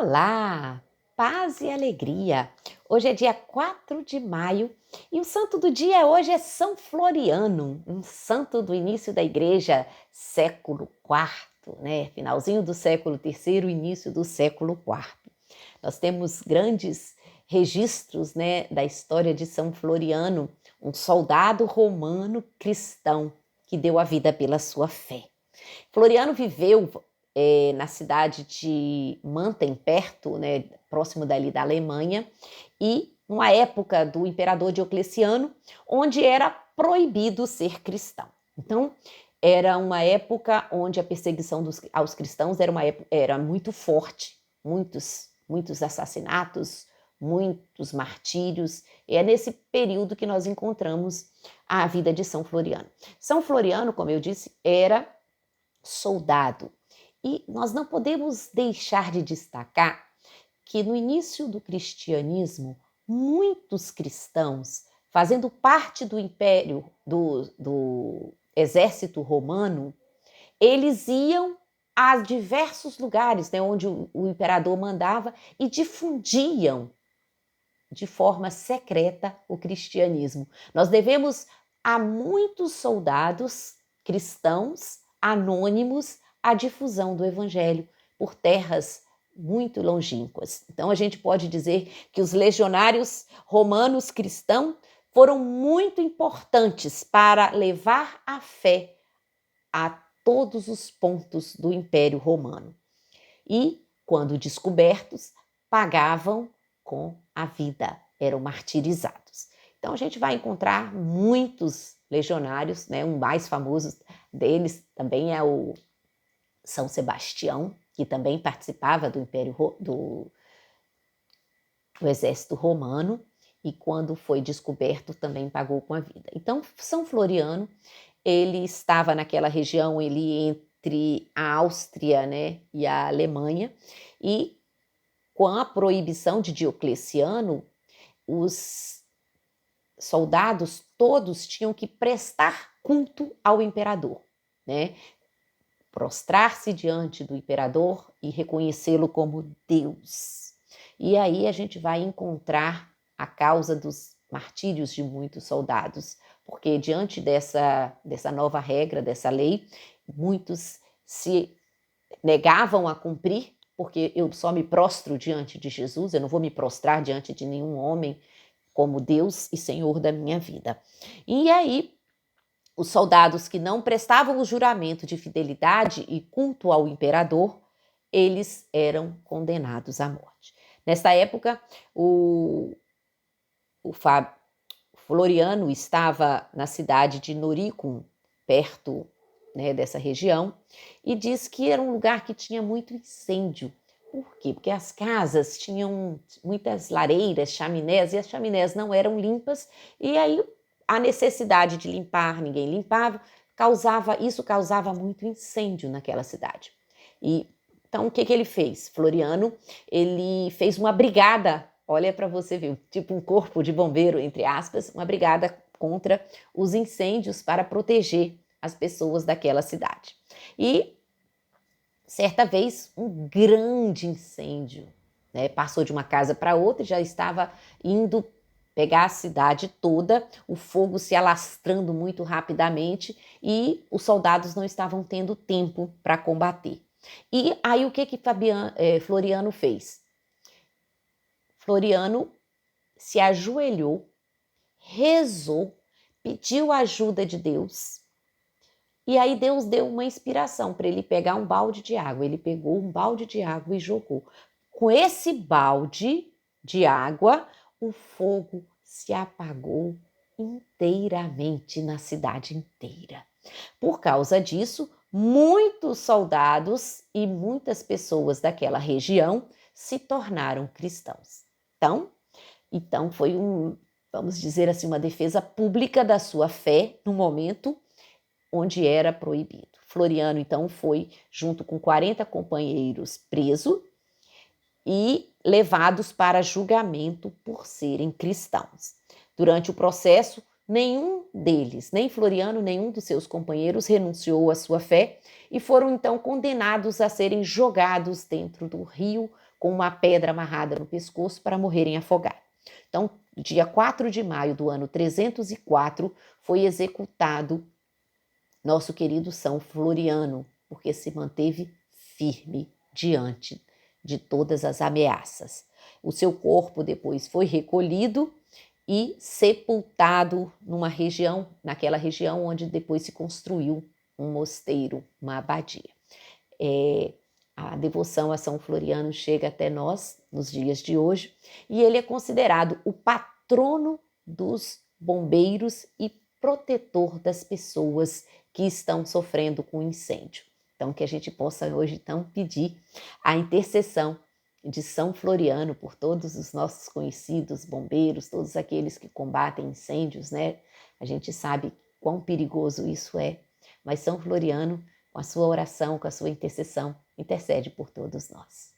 Olá, paz e alegria. Hoje é dia 4 de maio e o santo do dia hoje é São Floriano, um santo do início da igreja, século IV, né? Finalzinho do século III, início do século IV. Nós temos grandes registros, né, da história de São Floriano, um soldado romano cristão que deu a vida pela sua fé. Floriano viveu na cidade de Manten, perto, né, próximo dali da Alemanha, e numa época do imperador Diocleciano, onde era proibido ser cristão. Então, era uma época onde a perseguição aos cristãos era muito forte, muitos assassinatos, muitos martírios. E é nesse período que nós encontramos a vida de São Floriano. São Floriano, como eu disse, era soldado. E nós não podemos deixar de destacar que no início do cristianismo, muitos cristãos, fazendo parte do império, do exército romano, eles iam a diversos lugares, né, onde o imperador mandava e difundiam de forma secreta o cristianismo. Nós devemos a muitos soldados cristãos anônimos a difusão do evangelho por terras muito longínquas. Então a gente pode dizer que os legionários romanos cristãos foram muito importantes para levar a fé a todos os pontos do Império Romano. E, quando descobertos, pagavam com a vida, eram martirizados. Então a gente vai encontrar muitos legionários, né? Um mais famoso deles também é o São Sebastião, que também participava do do exército romano, e quando foi descoberto também pagou com a vida. Então São Floriano, ele estava naquela região entre a Áustria, né, e a Alemanha, e com a proibição de Diocleciano, os soldados todos tinham que prestar culto ao imperador, né? Prostrar-se diante do imperador e reconhecê-lo como Deus. E aí a gente vai encontrar a causa dos martírios de muitos soldados, porque diante dessa nova regra, dessa lei, muitos se negavam a cumprir, porque eu só me prostro diante de Jesus, eu não vou me prostrar diante de nenhum homem como Deus e Senhor da minha vida. E aí, os soldados que não prestavam o juramento de fidelidade e culto ao imperador, eles eram condenados à morte. Nesta época, o Floriano estava na cidade de Noricum, perto, né, dessa região, e diz que era um lugar que tinha muito incêndio. Por quê? Porque as casas tinham muitas lareiras, chaminés, e as chaminés não eram limpas, e aí a necessidade de limpar, ninguém limpava, isso causava muito incêndio naquela cidade. E então o que ele fez? Floriano, ele fez uma brigada, olha para você ver, tipo um corpo de bombeiro, entre aspas, uma brigada contra os incêndios para proteger as pessoas daquela cidade. E certa vez um grande incêndio, né, passou de uma casa para outra e já estava indo pegar a cidade toda, o fogo se alastrando muito rapidamente e os soldados não estavam tendo tempo para combater. E aí o que Floriano fez? Floriano se ajoelhou, rezou, pediu a ajuda de Deus. E aí Deus deu uma inspiração para ele pegar um balde de água. Ele pegou um balde de água e jogou. Com esse balde de água, o fogo se apagou inteiramente na cidade inteira. Por causa disso, muitos soldados e muitas pessoas daquela região se tornaram cristãos. Então foi vamos dizer assim, uma defesa pública da sua fé no momento onde era proibido. Floriano, então, foi, junto com 40 companheiros, preso e levados para julgamento por serem cristãos. Durante o processo, nenhum deles, nem Floriano, nenhum dos seus companheiros, renunciou à sua fé e foram, então, condenados a serem jogados dentro do rio com uma pedra amarrada no pescoço para morrerem afogados. Então, dia 4 de maio do ano 304, foi executado nosso querido São Floriano, porque se manteve firme diante de todas as ameaças. O seu corpo depois foi recolhido e sepultado naquela região onde depois se construiu um mosteiro, uma abadia. A devoção a São Floriano chega até nós nos dias de hoje e ele é considerado o patrono dos bombeiros e protetor das pessoas que estão sofrendo com incêndio. Então, que a gente possa hoje então pedir a intercessão de São Floriano por todos os nossos conhecidos bombeiros, todos aqueles que combatem incêndios, né? A gente sabe quão perigoso isso é, mas São Floriano, com a sua oração, com a sua intercessão, intercede por todos nós.